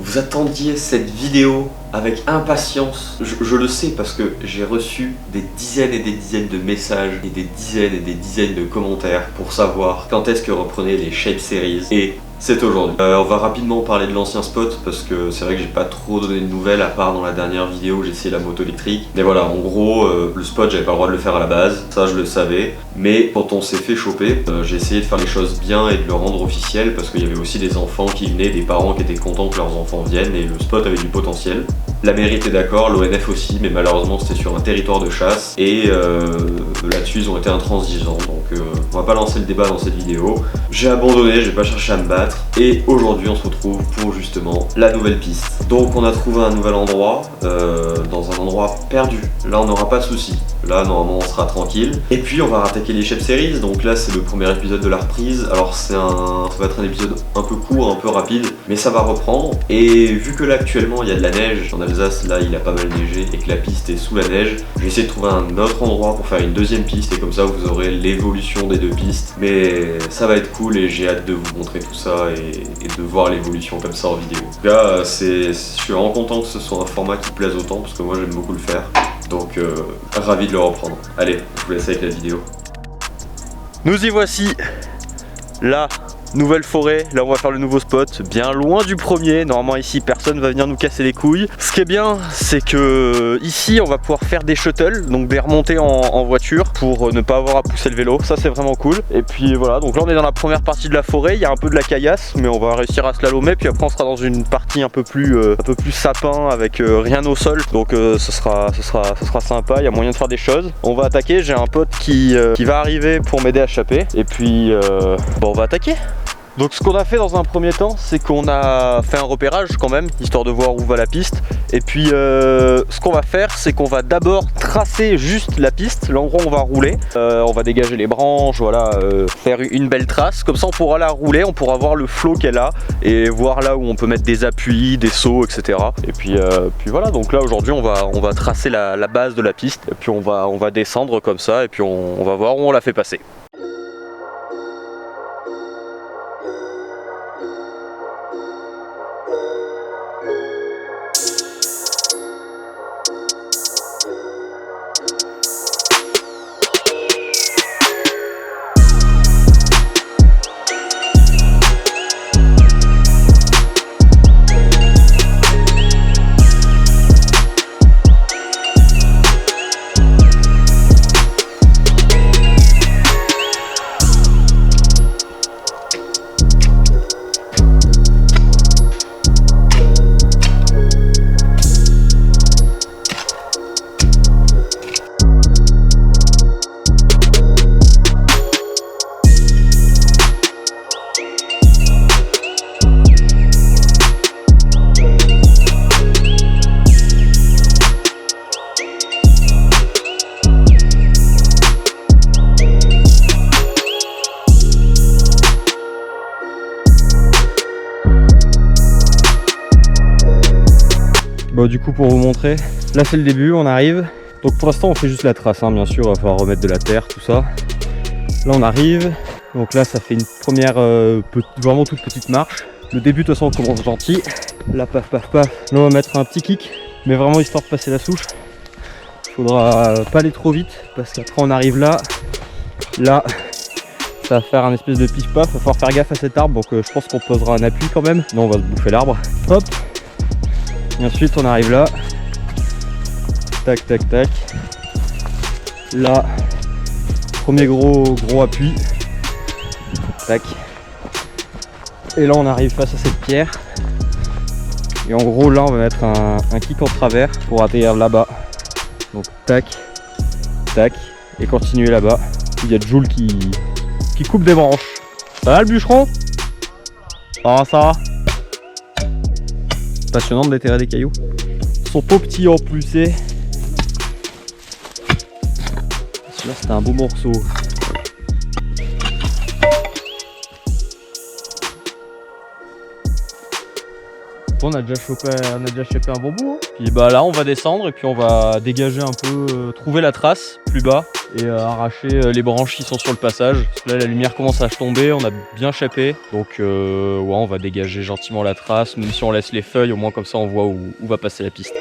Vous attendiez cette vidéo avec impatience. Je le sais parce que j'ai reçu des dizaines et des dizaines de messages et des dizaines de commentaires pour savoir quand est-ce que reprenaient les Shape Series. Et c'est aujourd'hui. On va rapidement parler de l'ancien spot parce que c'est vrai que j'ai pas trop donné de nouvelles à part dans la dernière vidéo où j'ai essayé la moto électrique. Mais voilà, en gros, le spot j'avais pas le droit de le faire à la base, ça je le savais. Mais quand on s'est fait choper, j'ai essayé de faire les choses bien et de le rendre officiel parce qu'il y avait aussi des enfants qui venaient, des parents qui étaient contents que leurs enfants viennent et le spot avait du potentiel. La mairie était d'accord, l'ONF aussi, mais malheureusement c'était sur un territoire de chasse et là-dessus ils ont été intransigeants. Donc on va pas lancer le débat dans cette vidéo. J'ai abandonné, j'ai pas cherché à me battre et aujourd'hui on se retrouve pour justement la nouvelle piste. Donc on a trouvé un nouvel endroit, dans un endroit perdu. Là on n'aura pas de soucis. Là normalement on sera tranquille. Et puis on va rattaquer les Shape Series. Donc là c'est le premier épisode de la reprise. Alors ça va être un épisode un peu court, un peu rapide, mais ça va reprendre. Et vu que là actuellement il y a de la neige, en Alsace là il a pas mal neigé et que la piste est sous la neige, je vais essayer de trouver un autre endroit pour faire une deuxième piste et comme ça vous aurez l'évolution des deux pistes. Mais ça va être cool et j'ai hâte de vous montrer tout ça et de voir l'évolution comme ça en vidéo. En tout cas je suis vraiment content que ce soit un format qui plaise autant parce que moi j'aime beaucoup le faire. Donc ravi de le reprendre. Allez, je vous laisse avec la vidéo. Nous y voici, la nouvelle forêt. Là on va faire le nouveau spot, bien loin du premier. Normalement ici personne va venir nous casser les couilles. Ce qui est bien, c'est que ici on va pouvoir faire des shuttles, donc des remontées en voiture pour ne pas avoir à pousser le vélo. Ça c'est vraiment cool. Et puis voilà, donc là on est dans la première partie de la forêt. Il y a un peu de la caillasse, mais on va réussir à slalomer. Puis après on sera dans une partie un peu plus sapin avec rien au sol. Donc ce sera sympa. Il y a moyen de faire des choses. On va attaquer. J'ai un pote qui va arriver pour m'aider à chaper. Et puis on va attaquer. Donc ce qu'on a fait dans un premier temps, c'est qu'on a fait un repérage quand même, histoire de voir où va la piste. Et puis ce qu'on va faire, c'est qu'on va d'abord tracer juste la piste, l'endroit où on va rouler. On va dégager les branches, voilà, faire une belle trace. Comme ça on pourra la rouler, on pourra voir le flow qu'elle a et voir là où on peut mettre des appuis, des sauts, etc. Et puis voilà, donc là aujourd'hui on va tracer la base de la piste. Et puis on va descendre comme ça et puis on va voir où on la fait passer. Bon, du coup pour vous montrer, là c'est le début, on arrive. Donc pour l'instant on fait juste la trace, hein, bien sûr, il va falloir remettre de la terre, tout ça. Là on arrive, donc là ça fait une première vraiment toute petite marche. Le début de toute façon on commence gentil. Là paf paf paf, là on va mettre un petit kick, mais vraiment histoire de passer la souche. Il faudra pas aller trop vite parce qu'après on arrive là, ça va faire un espèce de pif paf, il va falloir faire gaffe à cet arbre, donc je pense qu'on posera un appui quand même. Non, on va se bouffer l'arbre, hop. Et ensuite on arrive là, tac tac tac, là, premier gros appui, tac, et là on arrive face à cette pierre, et en gros là on va mettre un kick en travers pour atterrir là-bas, donc tac, tac, et continuer là-bas, il y a Jules qui coupe des branches. Ça va le bûcheron? Ah ça va? Passionnant de déterrer des cailloux. Ils sont pas petits en plus, Celui-là c'était un beau morceau. On a déjà chopé un bon bout. Hein. Puis bah là on va descendre et puis on va dégager un peu, trouver la trace plus bas et arracher les branches qui sont sur le passage. Parce que là la lumière commence à tomber, on a bien chapé. Donc ouais, on va dégager gentiment la trace, même si on laisse les feuilles, au moins comme ça on voit où va passer la piste.